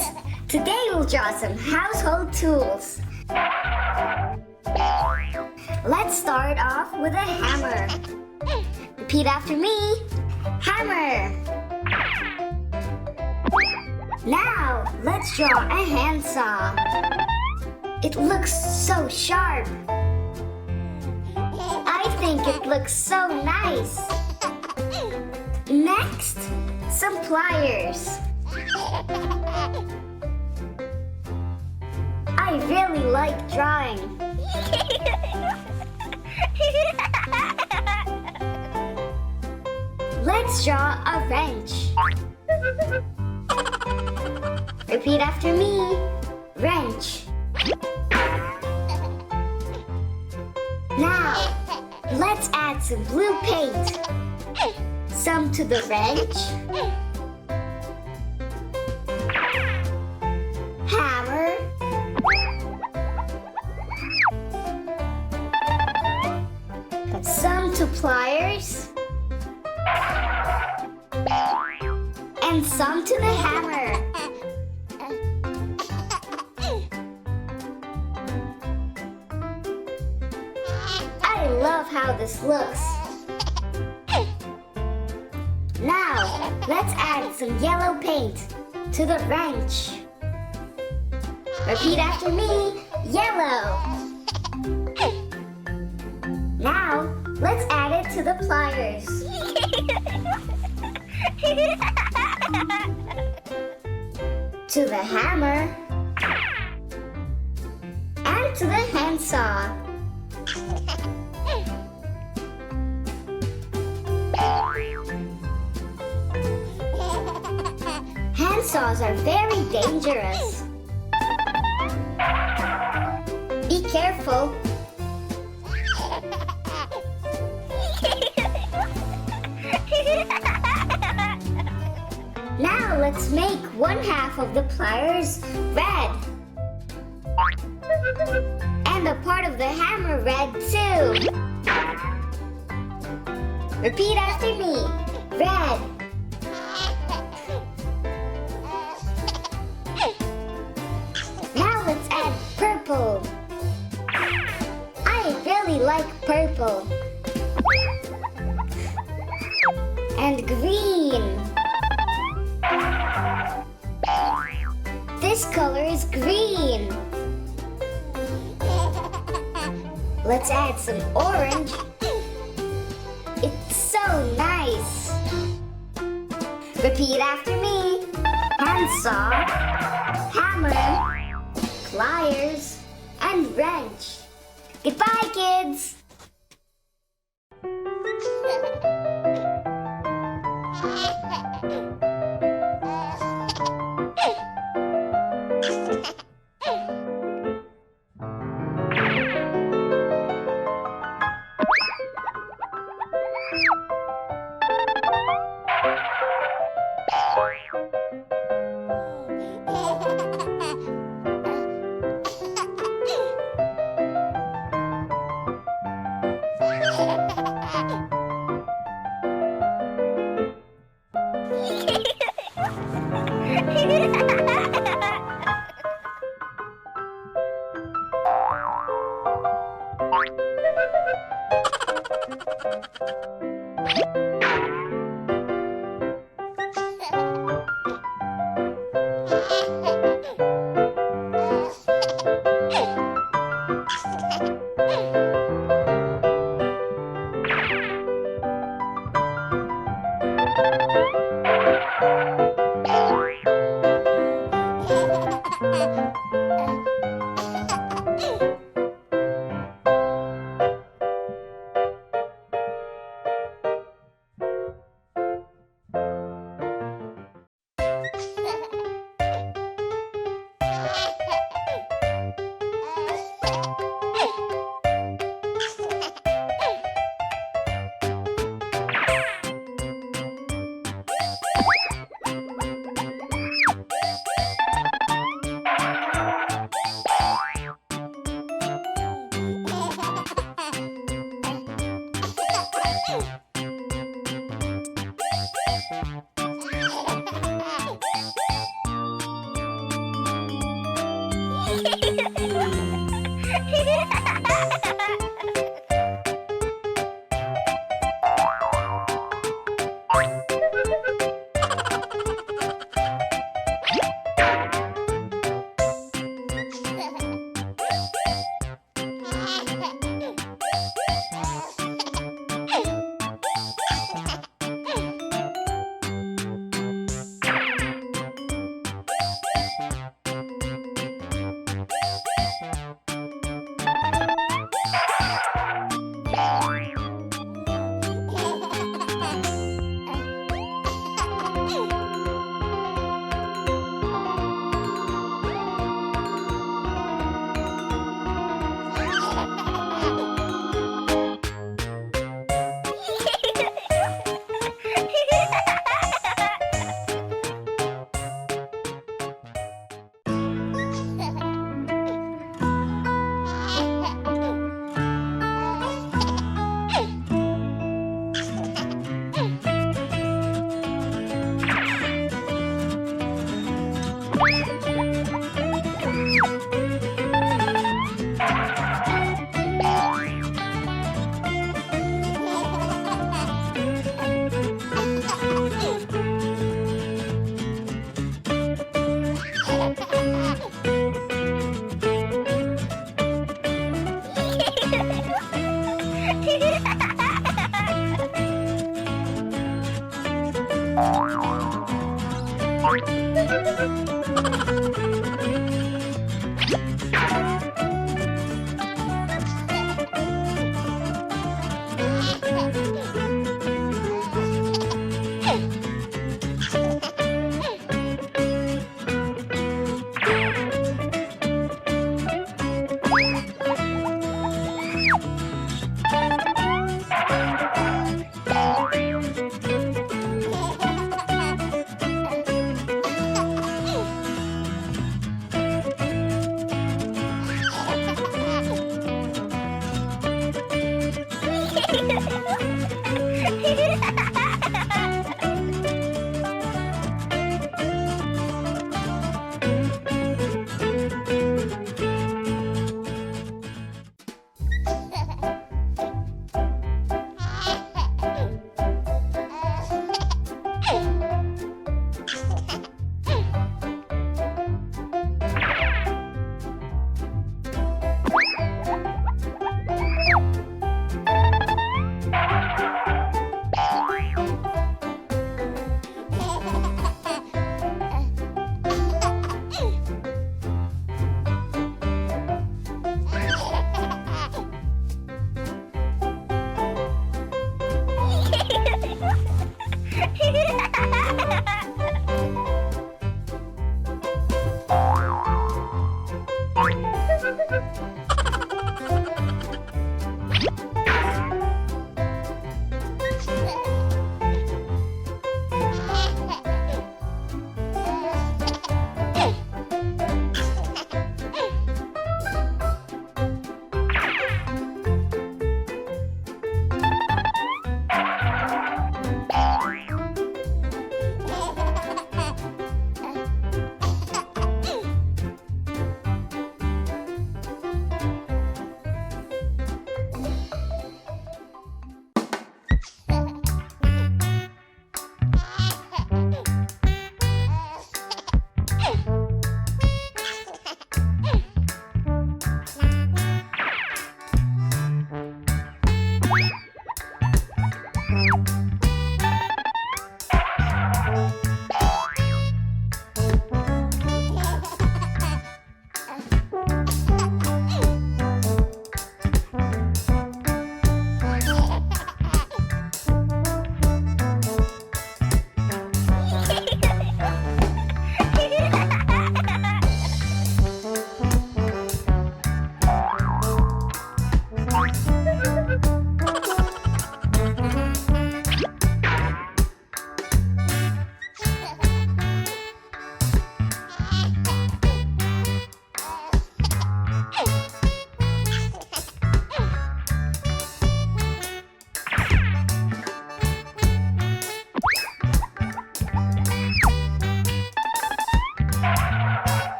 kids! Today we'll draw some household tools. Let's start off with a hammer. Repeat after me. Hammer. Now, let's draw a handsaw. It looks so sharp. I think it looks so nice. Next, some pliers. I really like drawing. Let's draw a wrench. Repeat after me. Wrench. Now, let's add some blue paint. Some to the wrench. Hammer. Some to pliers. And some to the hammer. I love how this looks. Now, let's add some yellow paint to the wrench. Repeat after me, yellow. Now, let's add it to the pliers. To the hammer. And to the handsaw. Handsaws are very dangerous. Be careful. Now let's make one half of the pliers red. And a part of the hammer red too. Repeat after me. Red. Now let's add purple. I really like purple. And green. This color is green. Let's add some orange. It's so nice. Repeat after me. Handsaw, hammer, pliers, and wrench. Goodbye, kids!